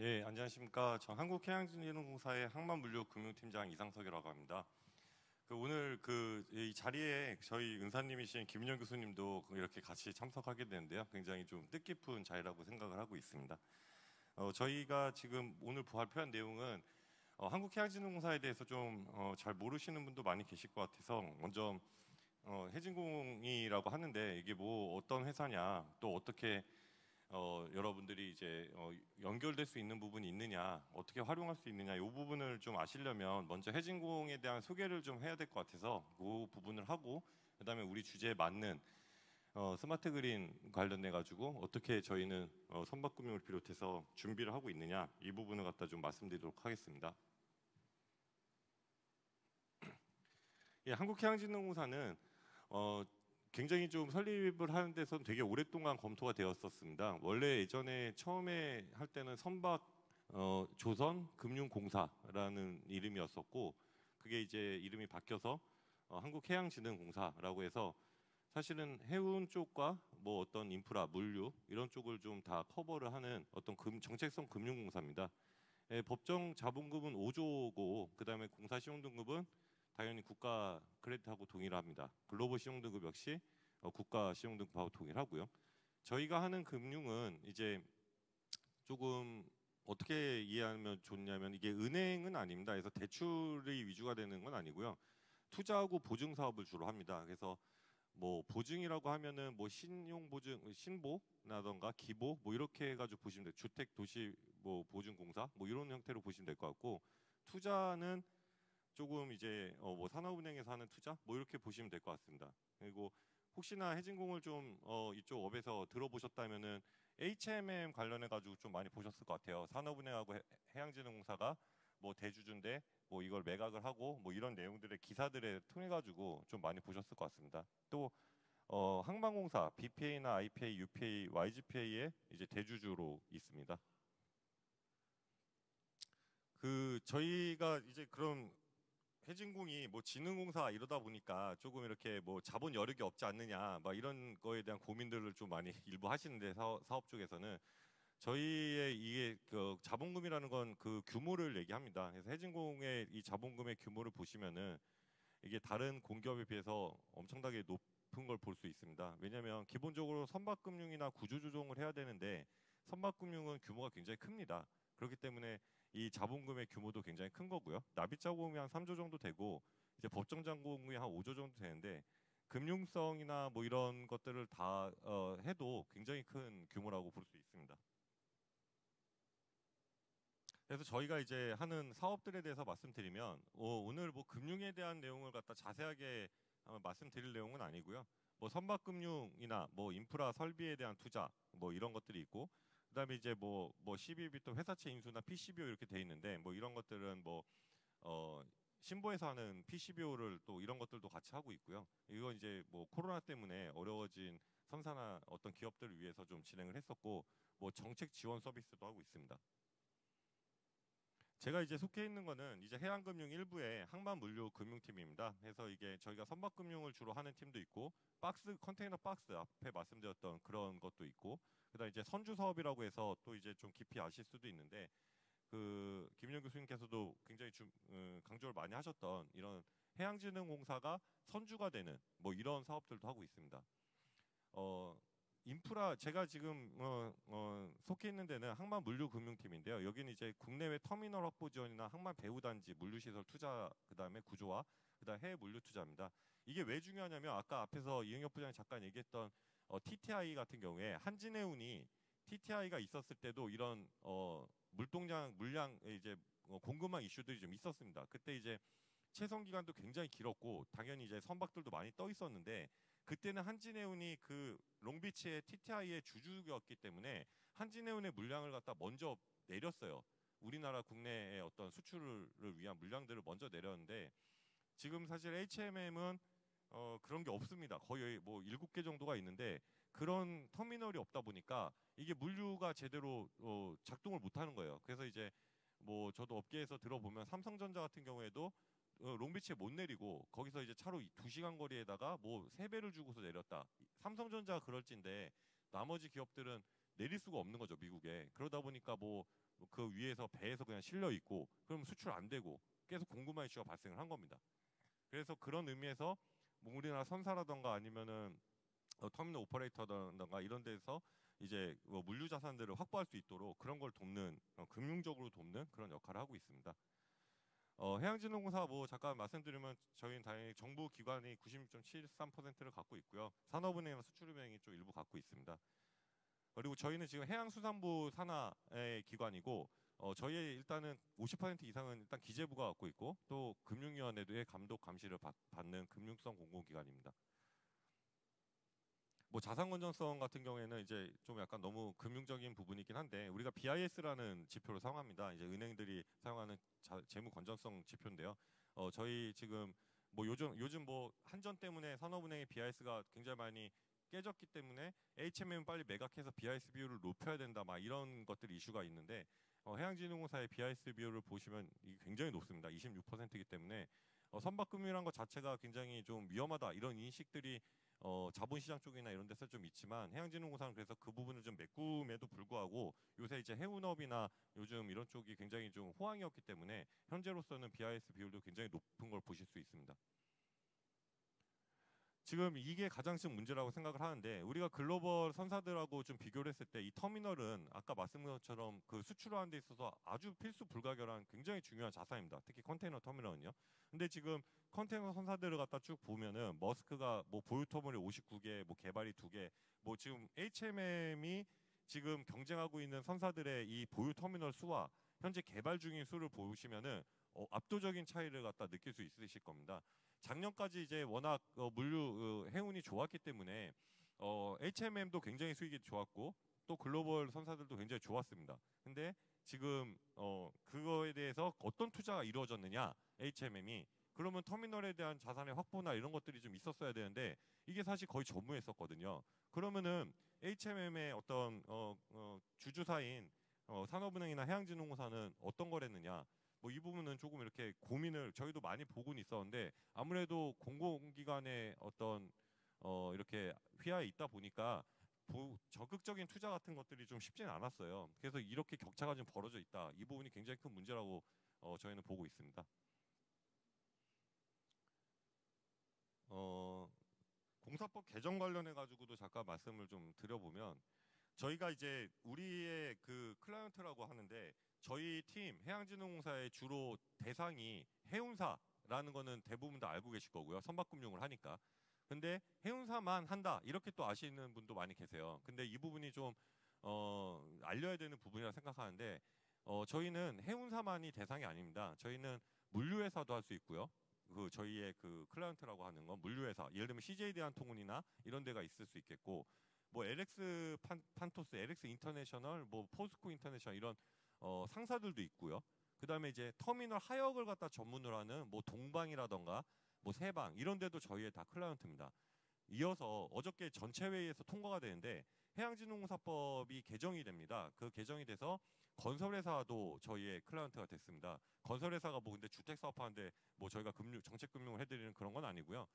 예, 안녕하십니까. 저 한국해양진흥공사의 항만물류금융팀장 이상석이라고 합니다. 오늘 이 자리에 저희 은사님이신 김윤영 교수님도 이렇게 같이 참석하게 되는데요. 굉장히 좀 뜻깊은 자리라고 생각을 하고 있습니다. 저희가 지금 오늘 발표한 내용은 한국해양진흥공사에 대해서 좀 잘 모르시는 분도 많이 계실 것 같아서 먼저 해진공이라고 하는데 이게 뭐 어떤 회사냐, 또 어떻게 여러분들이 이제 연결될 수 있는 부분이 있느냐, 어떻게 활용할 수 있느냐, 이 부분을 좀 아시려면 먼저 해진공에 대한 소개를 좀 해야 될 것 같아서 그 부분을 하고, 그다음에 우리 주제에 맞는 스마트 그린 관련돼 가지고 어떻게 저희는 선박금융을 비롯해서 준비를 하고 있느냐, 이 부분을 갖다 좀 말씀드리도록 하겠습니다. 예, 한국해양진흥공사는 굉장히 좀 설립을 하는 데서 되게 오랫동안 검토가 되었었습니다. 원래 예전에 처음에 할 때는 선박 조선금융공사라는 이름이었었고, 그게 이제 이름이 바뀌어서 한국해양진흥공사라고 해서 사실은 해운 쪽과 뭐 어떤 인프라, 물류 이런 쪽을 좀 다 커버를 하는 어떤 정책성 금융공사입니다. 예, 법정 자본금은 5조고, 그다음에 공사 시용 등급은 당연히 국가 크레딧하고 동일합니다. 글로벌 시용 등급 역시 국가 시용 등급하고 동일하고요. 저희가 하는 금융은 이제 조금 어떻게 이해하면 좋냐면, 이게 은행은 아닙니다. 그래서 대출이 위주가 되는 건 아니고요. 투자하고 보증 사업을 주로 합니다. 그래서 뭐 보증이라고 하면은 뭐 신용 보증, 신보라던가 기보 뭐 이렇게 해가지고 보시면 돼요. 주택 도시 뭐 보증공사 뭐 이런 형태로 보시면 될 것 같고, 투자는 조금 이제 뭐 산업은행에서 하는 투자 뭐 이렇게 보시면 될 것 같습니다. 그리고 혹시나 해진공을 좀 이쪽 업에서 들어보셨다면은 HMM 관련해 가지고 좀 많이 보셨을 것 같아요. 산업은행하고 해양진흥공사가 뭐 대주주인데 뭐 이걸 매각을 하고 뭐 이런 내용들의 기사들에 통해 가지고 좀 많이 보셨을 것 같습니다. 또 항만공사 BPA나 IPA, UPA, YGPA의 이제 대주주로 있습니다. 저희가 이제 그럼 해진공이 뭐 진흥공사 이러다 보니까 조금 이렇게 뭐 자본 여력이 없지 않느냐 막 이런 거에 대한 고민들을 좀 많이 일부 하시는데, 사업 쪽에서는 저희의 이게 그 자본금이라는 건 그 규모를 얘기합니다. 그래서 해진공의 이 자본금의 규모를 보시면은 이게 다른 공기업에 비해서 엄청나게 높은 걸 볼 수 있습니다. 왜냐하면 기본적으로 선박금융이나 구조조정을 해야 되는데 선박금융은 규모가 굉장히 큽니다. 그렇기 때문에 이 자본금의 규모도 굉장히 큰 거고요. 납입자금이 한 3조 정도 되고, 이제 법정자금이 한 5조 정도 되는데, 금융성이나 뭐 이런 것들을 다 해도 굉장히 큰 규모라고 볼 수 있습니다. 그래서 저희가 이제 하는 사업들에 대해서 말씀드리면, 오늘 뭐 금융에 대한 내용을 갖다 자세하게 말씀드릴 내용은 아니고요. 뭐 선박금융이나 뭐 인프라 설비에 대한 투자 뭐 이런 것들이 있고, 그다음에 이제 뭐 CBB 또 회사채 인수나 PCBO 이렇게 돼 있는데, 뭐 이런 것들은 뭐 신보에서 하는 PCBO를 또 이런 것들도 같이 하고 있고요. 이건 이제 뭐 코로나 때문에 어려워진 선사나 어떤 기업들을 위해서 좀 진행을 했었고, 뭐 정책 지원 서비스도 하고 있습니다. 제가 이제 속해 있는 거는 이제 해양금융 일부의 항만물류금융팀입니다. 그래서 이게 저희가 선박금융을 주로 하는 팀도 있고, 박스 컨테이너 박스 앞에 말씀드렸던 그런 것도 있고, 그다음 이제 선주 사업이라고 해서 또 이제 좀 깊이 아실 수도 있는데, 김윤영 교수님께서도 굉장히 강조를 많이 하셨던 이런 해양진흥공사가 선주가 되는 뭐 이런 사업들도 하고 있습니다. 인프라, 제가 지금 속해 있는 데는 항만물류금융팀인데요. 여기는 이제 국내외 터미널 확보 지원이나 항만 배후단지 물류시설 투자, 그다음에 구조화, 그다음 해외 물류 투자입니다. 이게 왜 중요하냐면, 아까 앞에서 이영혁 부장이 잠깐 얘기했던 TTI 같은 경우에 한진해운이 TTI가 있었을 때도 이런 물량 이제 공급망 이슈들이 좀 있었습니다. 그때 이제 채선 기간도 굉장히 길었고, 당연히 이제 선박들도 많이 떠 있었는데, 그때는 한진해운이 그 롱비치의 TTI의 주주였기 때문에 한진해운의 물량을 갖다 먼저 내렸어요. 우리나라 국내의 어떤 수출을 위한 물량들을 먼저 내렸는데, 지금 사실 HMM은 그런 게 없습니다. 거의 뭐 7개 정도가 있는데, 그런 터미널이 없다 보니까 이게 물류가 제대로 작동을 못 하는 거예요. 그래서 이제 뭐 저도 업계에서 들어보면 삼성전자 같은 경우에도 롱비치에 못 내리고 거기서 이제 차로 2시간 거리에다가 뭐 3배를 주고서 내렸다. 삼성전자가 그럴진데 나머지 기업들은 내릴 수가 없는 거죠, 미국에. 그러다 보니까 뭐 그 위에서 배에서 그냥 실려 있고, 그럼 수출 안 되고 계속 공급망 이슈가 발생을 한 겁니다. 그래서 그런 의미에서 뭐 우리나라 선사라던가 아니면은 터미널 오퍼레이터라던가 이런 데서 이제 뭐 물류 자산들을 확보할 수 있도록 그런 걸 돕는, 금융적으로 돕는 그런 역할을 하고 있습니다. 해양진흥공사 뭐 잠깐 말씀드리면 저희는 당연히 정부 기관이 96.73%를 갖고 있고요. 산업은행이나 수출은행이 좀 일부 갖고 있습니다. 그리고 저희는 지금 해양수산부 산하의 기관이고, 저희의 일단은 50% 이상은 일단 기재부가 갖고 있고, 또 금융위원회의 감독 감시를 받는 금융성 공공기관입니다. 뭐 자산 건전성 같은 경우에는 이제 좀 약간 너무 금융적인 부분이긴 한데, 우리가 BIS라는 지표를 사용합니다. 이제 은행들이 사용하는 재무 건전성 지표인데요. 저희 지금 뭐 요즘 뭐 한전 때문에 산업은행의 BIS가 굉장히 많이 깨졌기 때문에 HMM 빨리 매각해서 BIS 비율을 높여야 된다, 막 이런 것들이 이슈가 있는데, 해양진흥공사의 BIS 비율을 보시면 이게 굉장히 높습니다. 26%이기 때문에 선박금융이란 것 자체가 굉장히 좀 위험하다, 이런 인식들이 자본시장 쪽이나 이런 데서 좀 있지만, 해양진흥공사는 그래서 그 부분을 좀 메꿈에도 불구하고 요새 이제 해운업이나 요즘 이런 쪽이 굉장히 좀 호황이었기 때문에 현재로서는 BIS 비율도 굉장히 높은 걸 보실 수 있습니다. 지금 이게 가장 큰 문제라고 생각을 하는데, 우리가 글로벌 선사들하고 좀 비교를 했을 때 이 터미널은 아까 말씀드린 것처럼 그 수출하는 데 있어서 아주 필수 불가결한 굉장히 중요한 자산입니다. 특히 컨테이너 터미널은요. 근데 지금 컨테이너 선사들을 갖다 쭉 보면은 머스크가 뭐 보유 터미널이 59개, 뭐 개발이 2개, 뭐 지금 HMM이 지금 경쟁하고 있는 선사들의 이 보유 터미널 수와 현재 개발 중인 수를 보시면은 압도적인 차이를 갖다 느낄 수 있으실 겁니다. 작년까지 이제 워낙 물류 해운이 좋았기 때문에 HMM도 굉장히 수익이 좋았고, 또 글로벌 선사들도 굉장히 좋았습니다. 근데 지금 그거에 대해서 어떤 투자가 이루어졌느냐, HMM이 그러면 터미널에 대한 자산의 확보나 이런 것들이 좀 있었어야 되는데, 이게 사실 거의 전무했었거든요. 그러면은 HMM의 어떤 주주사인 산업은행이나 해양진흥공사는 어떤 걸 했느냐, 뭐 이 부분은 조금 이렇게 고민을 저희도 많이 보고는 있었는데, 아무래도 공공기관의 어떤 이렇게 휘하에 있다 보니까 적극적인 투자 같은 것들이 좀 쉽지는 않았어요. 그래서 이렇게 격차가 좀 벌어져 있다, 이 부분이 굉장히 큰 문제라고 저희는 보고 있습니다. 어, 공사법 개정 관련해 가지고도 잠깐 말씀을 좀 드려보면, 저희가 이제 우리의 그 클라이언트라고 하는데, 저희 팀 해양진흥공사의 주로 대상이 해운사라는 거는 대부분 다 알고 계실 거고요. 선박금융을 하니까. 근데 해운사만 한다, 이렇게 또 아시는 분도 많이 계세요. 근데 이 부분이 좀 알려야 되는 부분이라 생각하는데, 저희는 해운사만이 대상이 아닙니다. 저희는 물류회사도 할 수 있고요. 그 저희의 그 클라이언트라고 하는 건 물류회사, 예를 들면 CJ 대한통운이나 이런 데가 있을 수 있겠고, 뭐 LX 판토스, LX 인터내셔널, 뭐 포스코 인터내셔널 이런 상사들도 있고요. 그다음에 이제 터미널 하역을 갖다 전문으로 하는 뭐 동방이라던가 뭐 세방 이런 데도 저희의 다 클라이언트입니다. 이어서 어저께 전체 회의에서 통과가 되는데, 해양진흥공사법이 개정이 됩니다. 그 개정이 돼서 건설회사도 저희의 클라이언트가 됐습니다. 건설회사가 뭐 근데 주택 사업하는데 뭐 저희가 정책 금융을 해드리는 그런 건 아니고요.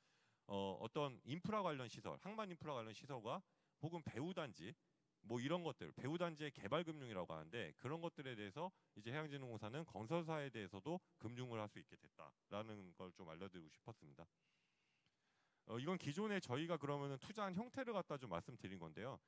어떤 인프라 관련 시설, 항만 인프라 관련 시설과 혹은 배후단지 뭐 이런 것들, 배후단지의 개발 금융이라고 하는데, 그런 것들에 대해서 이제 해양진흥공사는 건설사에 대해서도 금융을 할 수 있게 됐다라는 걸 좀 알려드리고 싶었습니다. 이건 기존에 저희가 그러면은 투자한 형태를 갖다 좀 말씀드린 건데요.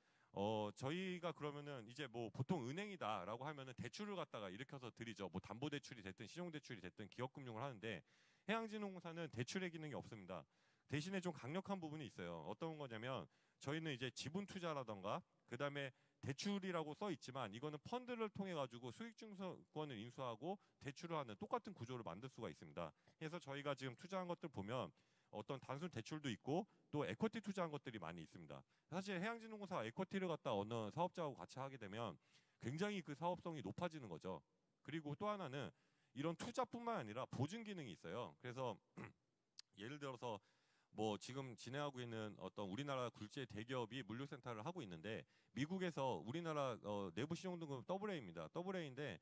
저희가 그러면은 이제 뭐 보통 은행이다라고 하면은 대출을 갖다가 일으켜서 드리죠. 뭐 담보대출이 됐든 신용대출이 됐든 기업금융을 하는데, 해양진흥공사는 대출의 기능이 없습니다. 대신에 좀 강력한 부분이 있어요. 어떤 거냐면, 저희는 이제 지분 투자라던가 그다음에 대출이라고 써 있지만, 이거는 펀드를 통해 가지고 수익증권을 인수하고 대출을 하는 똑같은 구조를 만들 수가 있습니다. 그래서 저희가 지금 투자한 것들 보면 어떤 단순 대출도 있고 또 에쿼티 투자한 것들이 많이 있습니다. 사실 해양진흥공사가 에쿼티를 갖다 어느 사업자하고 같이 하게 되면 굉장히 그 사업성이 높아지는 거죠. 그리고 또 하나는 이런 투자뿐만 아니라 보증 기능이 있어요. 그래서 예를 들어서 뭐 지금 진행하고 있는 어떤 우리나라 굴지의 대기업이 물류센터를 하고 있는데, 미국에서 우리나라 내부 신용등급 AA입니다. AA인데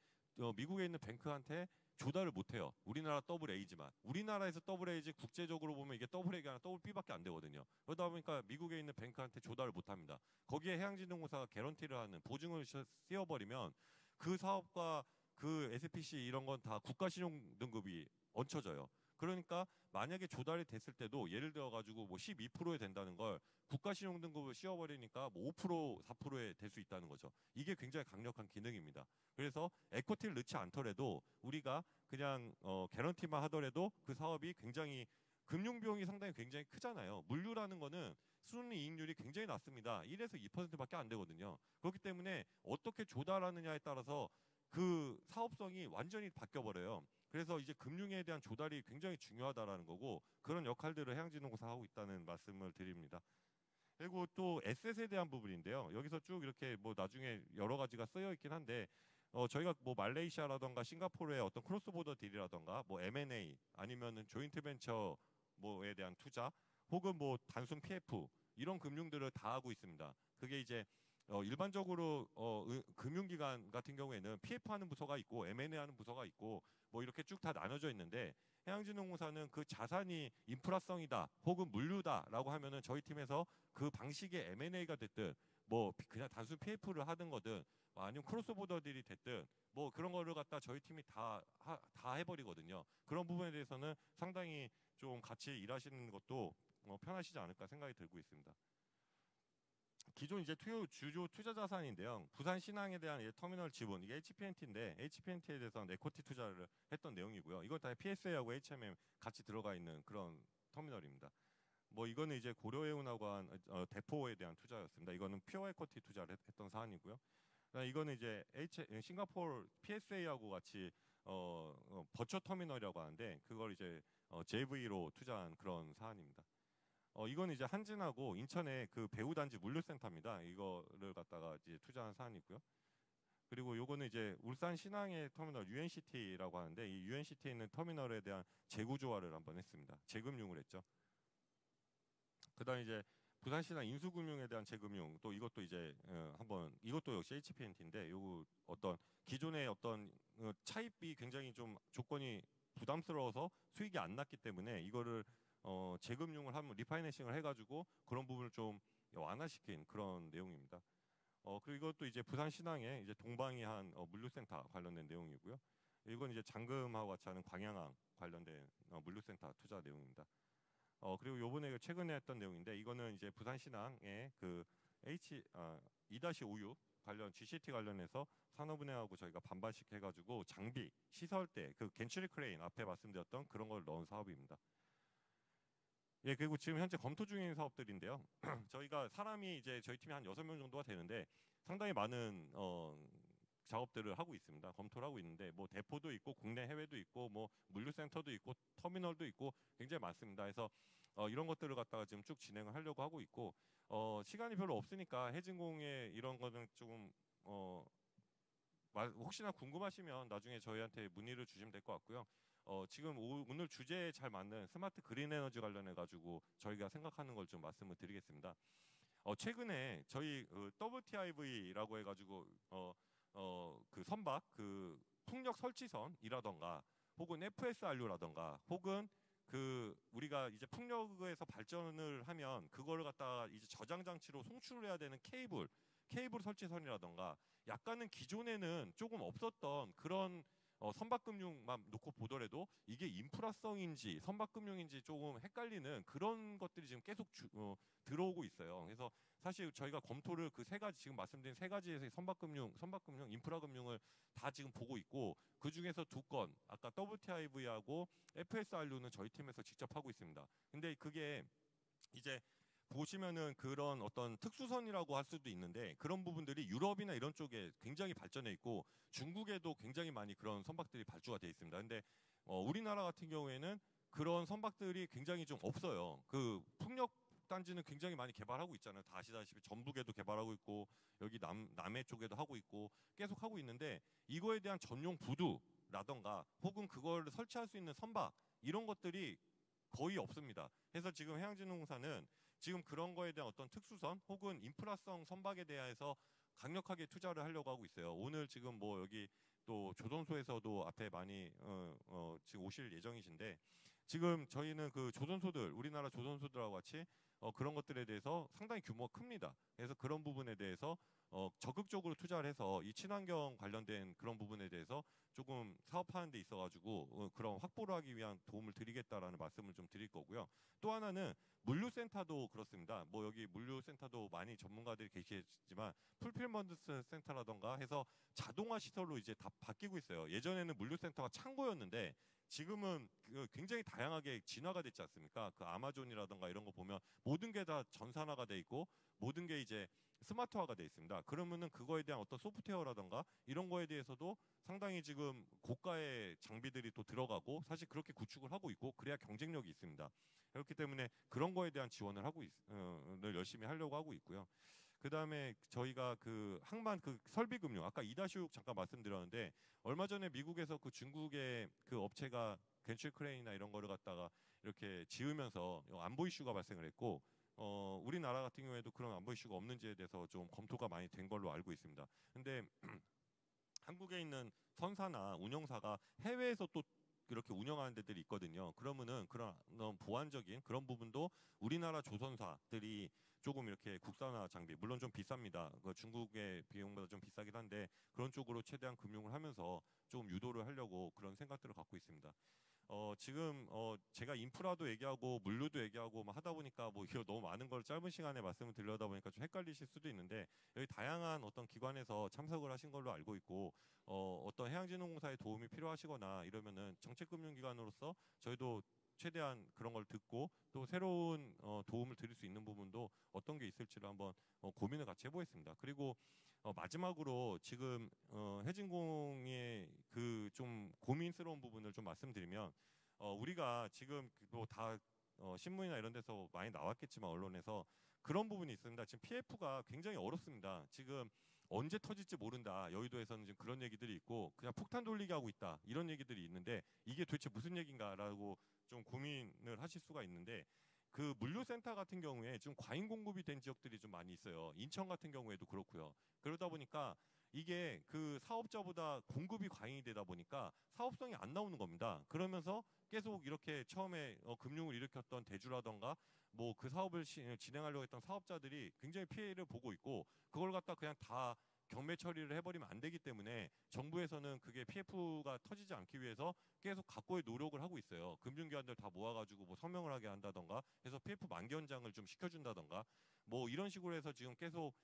미국에 있는 뱅크한테 조달을 못해요. 우리나라 AA지만 우리나라에서 AA 국제적으로 보면 이게 AA가 아니라 BB밖에 안 되거든요. 그러다 보니까 미국에 있는 뱅크한테 조달을 못합니다. 거기에 해양진흥공사가 개런티를 하는 보증을 씌워버리면 그 사업과 그 SPC 이런 건 다 국가신용 등급이 얹혀져요. 그러니까 만약에 조달이 됐을 때도 예를 들어 가지고 뭐 12%에 된다는 걸 국가신용 등급을 씌워버리니까 뭐 5%, 4%에 될 수 있다는 거죠. 이게 굉장히 강력한 기능입니다. 그래서 에쿼티를 넣지 않더라도 우리가 그냥 개런티만 하더라도 그 사업이 굉장히 금융 비용이 상당히 굉장히 크잖아요. 물류라는 거는 순이익률이 굉장히 낮습니다. 1에서 2%밖에 안 되거든요. 그렇기 때문에 어떻게 조달하느냐에 따라서 그 사업성이 완전히 바뀌어 버려요. 그래서 이제 금융에 대한 조달이 굉장히 중요하다라는 거고 그런 역할들을 해양진흥공사가 하고 있다는 말씀을 드립니다. 그리고 또 에셋에 대한 부분인데요. 여기서 쭉 이렇게 뭐 나중에 여러 가지가 쓰여 있긴 한데 저희가 뭐 말레이시아라던가 싱가포르의 어떤 크로스보더 딜이라던가 뭐 M&A 아니면은 조인트 벤처 뭐에 대한 투자 혹은 뭐 단순 PF 이런 금융들을 다 하고 있습니다. 그게 이제 일반적으로 금융기관 같은 경우에는 PF 하는 부서가 있고 M&A 하는 부서가 있고 뭐 이렇게 쭉 다 나눠져 있는데 해양진흥공사는 그 자산이 인프라성이다 혹은 물류다라고 하면은 저희 팀에서 그 방식의 M&A가 됐든 뭐 그냥 단순 PF를 하든 거든 아니면 크로스보더 딜이 됐든 뭐 그런 거를 갖다 저희 팀이 다 해버리거든요. 그런 부분에 대해서는 상당히 좀 같이 일하시는 것도 편하시지 않을까 생각이 들고 있습니다. 기존 이제 주요 투자 자산인데요. 부산 신항에 대한 터미널 지분 이게 HPNT인데 HPNT에 대해서는 에코티 투자를 했던 내용이고요. 이건 다 PSA하고 HMM 같이 들어가 있는 그런 터미널입니다. 뭐 이거는 이제 고려해운하고 한 대포에 대한 투자였습니다. 이거는 퓨어 에코티 투자를 했던 사안이고요. 이거는 이제 싱가포르 PSA하고 같이 버처 터미널이라고 하는데 그걸 이제 JV로 투자한 그런 사안입니다. 이건 이제 한진하고 인천의 그 배우단지 물류센터입니다. 이거를 갖다가 이제 투자한 사안이고요. 그리고 요거는 이제 울산 신항의 터미널 UNCT라고 하는데 이 UNCT에 있는 터미널에 대한 재구조화를 한번 했습니다. 재금융을 했죠. 그다음 이제 부산신항 인수금융에 대한 재금융 또 이것도 이제 한번 이것도 역시 HPNT인데 요거 어떤 기존의 어떤 차입비 굉장히 좀 조건이 부담스러워서 수익이 안 났기 때문에 이거를 재금융을 하면 리파이낸싱을 해가지고 그런 부분을 좀 완화시킨 그런 내용입니다. 그리고 이것도 이제 부산신항에 이제 동방이 한 물류센터 관련된 내용이고요. 이건 이제 장금하고 같이 하는 광양항 관련된 물류센터 투자 내용입니다. 그리고 요번에 최근에 했던 내용인데 이거는 이제 부산신항의 그 E-56 관련 GCT 관련해서 산업은행하고 저희가 반반씩 해가지고 장비 시설대 그 겐츄리 크레인 앞에 말씀드렸던 그런 걸 넣은 사업입니다. 예, 그리고 지금 현재 검토 중인 사업들인데요. 저희가 사람이 이제 저희 팀이 한 6명 정도가 되는데 상당히 많은 작업들을 하고 있습니다. 검토를 하고 있는데 뭐 대포도 있고 국내 해외도 있고 뭐 물류센터도 있고 터미널도 있고 굉장히 많습니다. 그래서 이런 것들을 갖다가 지금 쭉 진행을 하려고 하고 있고 시간이 별로 없으니까 해진공의 이런 거는 조금 혹시나 궁금하시면 나중에 저희한테 문의를 주시면 될 것 같고요. 지금 오늘 주제에 잘 맞는 스마트 그린 에너지 관련해 가지고 저희가 생각하는 걸 좀 말씀을 드리겠습니다. 최근에 저희 WTIV라고 해가지고 그 선박 그 풍력 설치선이라던가 혹은 FSRU라던가 혹은 그 우리가 이제 풍력에서 발전을 하면 그거를 갖다가 이제 저장 장치로 송출을 해야 되는 케이블 설치선이라던가 약간은 기존에는 조금 없었던 그런 선박금융만 놓고 보더라도 이게 인프라성인지 선박금융인지 조금 헷갈리는 그런 것들이 지금 계속 들어오고 있어요. 그래서 사실 저희가 검토를 그 세 가지 지금 말씀드린 세 가지에서 선박금융, 인프라금융을 다 지금 보고 있고 그 중에서 두 건 아까 WTIV하고 FSRU는 저희 팀에서 직접 하고 있습니다. 근데 그게 이제 보시면은 그런 어떤 특수선이라고 할 수도 있는데 그런 부분들이 유럽이나 이런 쪽에 굉장히 발전해 있고 중국에도 굉장히 많이 그런 선박들이 발주가 돼 있습니다. 근데 우리나라 같은 경우에는 그런 선박들이 굉장히 좀 없어요. 그 풍력 단지는 굉장히 많이 개발하고 있잖아요. 다 아시다시피 전북에도 개발하고 있고 여기 남해 쪽에도 하고 있고 계속 하고 있는데 이거에 대한 전용 부두라던가 혹은 그걸 설치할 수 있는 선박 이런 것들이 거의 없습니다. 그래서 지금 해양진흥공사는 지금 그런 거에 대한 어떤 특수선 혹은 인프라성 선박에 대해서 강력하게 투자를 하려고 하고 있어요. 오늘 지금 뭐 여기 또 조선소에서도 앞에 많이 지금 오실 예정이신데, 지금 저희는 그 조선소들, 우리나라 조선소들하고 같이 그런 것들에 대해서 상당히 규모가 큽니다. 그래서 그런 부분에 대해서 적극적으로 투자를 해서 이 친환경 관련된 그런 부분에 대해서 조금 사업하는 데 있어가지고 그런 확보를 하기 위한 도움을 드리겠다라는 말씀을 좀 드릴 거고요. 또 하나는 물류센터도 그렇습니다. 뭐 여기 물류센터도 많이 전문가들이 계시지만 풀필먼트 센터라던가 해서 자동화 시설로 이제 다 바뀌고 있어요. 예전에는 물류센터가 창고였는데 지금은 굉장히 다양하게 진화가 됐지 않습니까? 그 아마존이라던가 이런 거 보면 모든 게 다 전산화가 돼 있고 모든 게 이제 스마트화가 돼 있습니다. 그러면은 그거에 대한 어떤 소프트웨어라던가 이런 거에 대해서도 상당히 지금 고가의 장비들이 또 들어가고 사실 그렇게 구축을 하고 있고 그래야 경쟁력이 있습니다. 그렇기 때문에 그런 거에 대한 지원을 늘 열심히 하려고 하고 있고요. 그 다음에 저희가 그 항만 그 설비금융 아까 이다시욱 잠깐 말씀드렸는데 얼마 전에 미국에서 그 중국의 그 업체가 겐츄 크레인이나 이런 거를 갖다가 이렇게 지으면서 안보 이슈가 발생을 했고 우리나라 같은 경우에도 그런 안보 이슈가 없는지에 대해서 좀 검토가 많이 된 걸로 알고 있습니다. 근데 한국에 있는 선사나 운영사가 해외에서 또 이렇게 운영하는 데들이 있거든요. 그러면은 그런 보안적인 그런 부분도 우리나라 조선사들이 조금 이렇게 국산화 장비, 물론 좀 비쌉니다. 그 중국의 비용보다 좀 비싸긴 한데 그런 쪽으로 최대한 금융을 하면서 좀 유도를 하려고 그런 생각들을 갖고 있습니다. 지금 제가 인프라도 얘기하고 물류도 얘기하고 막 하다 보니까 뭐 이거 너무 많은 걸 짧은 시간에 말씀을 드리려다 보니까 좀 헷갈리실 수도 있는데 여기 다양한 어떤 기관에서 참석을 하신 걸로 알고 있고 어떤 해양진흥공사의 도움이 필요하시거나 이러면은 정책금융기관으로서 저희도 최대한 그런 걸 듣고 또 새로운 도움을 드릴 수 있는 부분도 어떤 게 있을지를 한번 고민을 같이 해보겠습니다. 그리고 마지막으로 지금 해진공의 그 좀 고민스러운 부분을 좀 말씀드리면 우리가 지금 뭐다 신문이나 이런 데서 많이 나왔겠지만 언론에서 그런 부분이 있습니다. 지금 PF가 굉장히 어렵습니다. 지금 언제 터질지 모른다. 여의도에서는 지금 그런 얘기들이 있고 그냥 폭탄 돌리게 하고 있다. 이런 얘기들이 있는데 이게 도대체 무슨 얘기인가라고 좀 고민을 하실 수가 있는데 그 물류센터 같은 경우에 지금 과잉 공급이 된 지역들이 좀 많이 있어요. 인천 같은 경우에도 그렇고요. 그러다 보니까 이게 그 사업자보다 공급이 과잉이 되다 보니까 사업성이 안 나오는 겁니다. 그러면서 계속 이렇게 처음에 금융을 일으켰던 대주라던가 뭐 그 사업을 진행하려고 했던 사업자들이 굉장히 피해를 보고 있고 그걸 갖다 그냥 다 경매 처리를 해버리면 안 되기 때문에 정부에서는 그게 PF가 터지지 않기 위해서 계속 각고의 노력을 하고 있어요. 금융기관들 다 모아가지고 뭐 서명을 하게 한다던가 해서 PF 만기 연장을 좀 시켜준다던가 뭐 이런 식으로 해서 지금 계속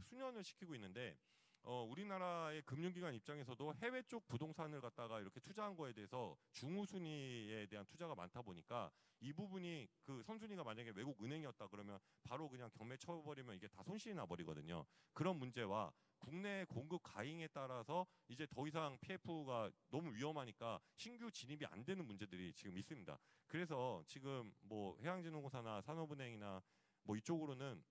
수년을 시키고 있는데 우리나라의 금융기관 입장에서도 해외 쪽 부동산을 갖다가 이렇게 투자한 거에 대해서 중우순위에 대한 투자가 많다 보니까 이 부분이 그 선순위가 만약에 외국 은행이었다 그러면 바로 그냥 경매 쳐버리면 이게 다 손실이 나버리거든요. 그런 문제와 국내 공급 과잉에 따라서 이제 더 이상 PF가 너무 위험하니까 신규 진입이 안 되는 문제들이 지금 있습니다. 그래서 지금 뭐 해양진흥공사나 산업은행이나 뭐 이쪽으로는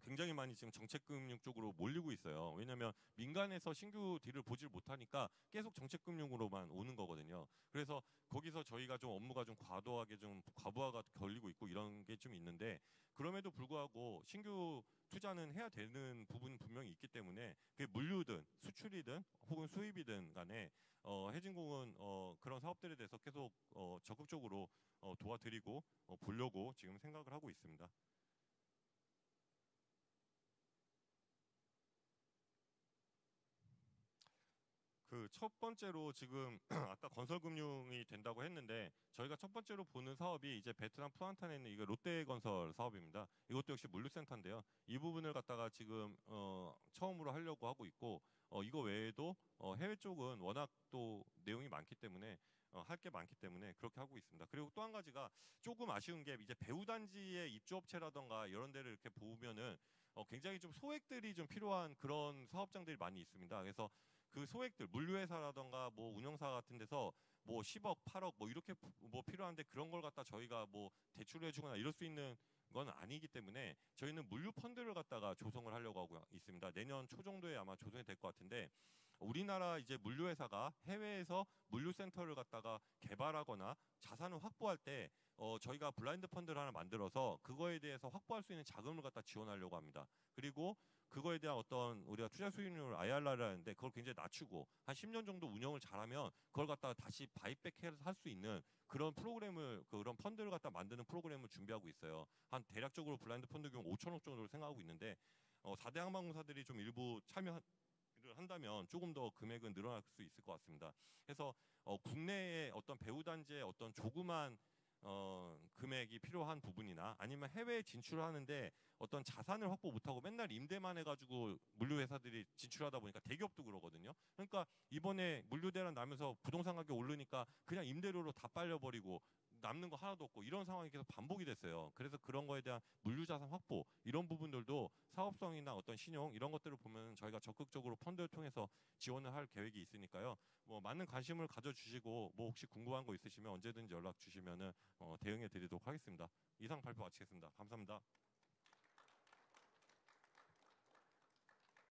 굉장히 많이 지금 정책금융 쪽으로 몰리고 있어요. 왜냐하면 민간에서 신규 딜을 보질 못하니까 계속 정책금융으로만 오는 거거든요. 그래서 거기서 저희가 좀 업무가 좀 과도하게 좀 과부하가 걸리고 있고 이런 게 좀 있는데 그럼에도 불구하고 신규 투자는 해야 되는 부분 분명히 있기 때문에 그게 물류든 수출이든 혹은 수입이든 간에 해진공은 그런 사업들에 대해서 계속 적극적으로 도와드리고 보려고 지금 생각을 하고 있습니다. 그 첫 번째로 지금 아까 건설금융이 된다고 했는데 저희가 첫 번째로 보는 사업이 이제 베트남 푸안탄에 있는 이거 롯데건설 사업입니다. 이것도 역시 물류센터인데요. 이 부분을 갖다가 지금 처음으로 하려고 하고 있고 이거 외에도 해외 쪽은 워낙 또 내용이 많기 때문에 할 게 많기 때문에 그렇게 하고 있습니다. 그리고 또 한 가지가 조금 아쉬운 게 이제 배후단지의 입주업체라던가 이런 데를 이렇게 보면은 굉장히 좀 소액들이 좀 필요한 그런 사업장들이 많이 있습니다. 그래서 그 소액들 물류회사라던가 뭐 운영사 같은 데서 뭐 10억, 8억 뭐 이렇게 뭐 필요한데 그런 걸 갖다 저희가 뭐 대출을 해주거나 이럴 수 있는 건 아니기 때문에 저희는 물류 펀드를 갖다가 조성을 하려고 하고 있습니다. 내년 초 정도에 아마 조성이 될 것 같은데 우리나라 이제 물류회사가 해외에서 물류센터를 갖다가 개발하거나 자산을 확보할 때 저희가 블라인드 펀드를 하나 만들어서 그거에 대해서 확보할 수 있는 자금을 갖다 지원하려고 합니다. 그리고 그거에 대한 어떤 우리가 투자 수익률 IRR라는데 그걸 굉장히 낮추고 한 10년 정도 운영을 잘하면 그걸 갖다가 다시 바이백해서 할 수 있는 그런 프로그램을 그런 펀드를 갖다 만드는 프로그램을 준비하고 있어요. 한 대략적으로 블라인드 펀드 규모 5천억 정도를 생각하고 있는데 4대 항만공사들이 좀 일부 참여를 한다면 조금 더 금액은 늘어날 수 있을 것 같습니다. 그래서 국내의 어떤 배후 단지의 어떤 조그만 금액이 필요한 부분이나 아니면 해외에 진출하는데 어떤 자산을 확보 못하고 맨날 임대만 해가지고 물류회사들이 진출하다 보니까 대기업도 그러거든요. 그러니까 이번에 물류대란 나면서 부동산 가격 오르니까 그냥 임대료로 다 빨려버리고 남는 거 하나도 없고 이런 상황이 계속 반복이 됐어요. 그래서 그런 거에 대한 물류자산 확보 이런 부분들도 사업성이나 어떤 신용 이런 것들을 보면 저희가 적극적으로 펀드를 통해서 지원을 할 계획이 있으니까요. 뭐 많은 관심을 가져주시고 뭐 혹시 궁금한 거 있으시면 언제든지 연락 주시면은 대응해 드리도록 하겠습니다. 이상 발표 마치겠습니다. 감사합니다.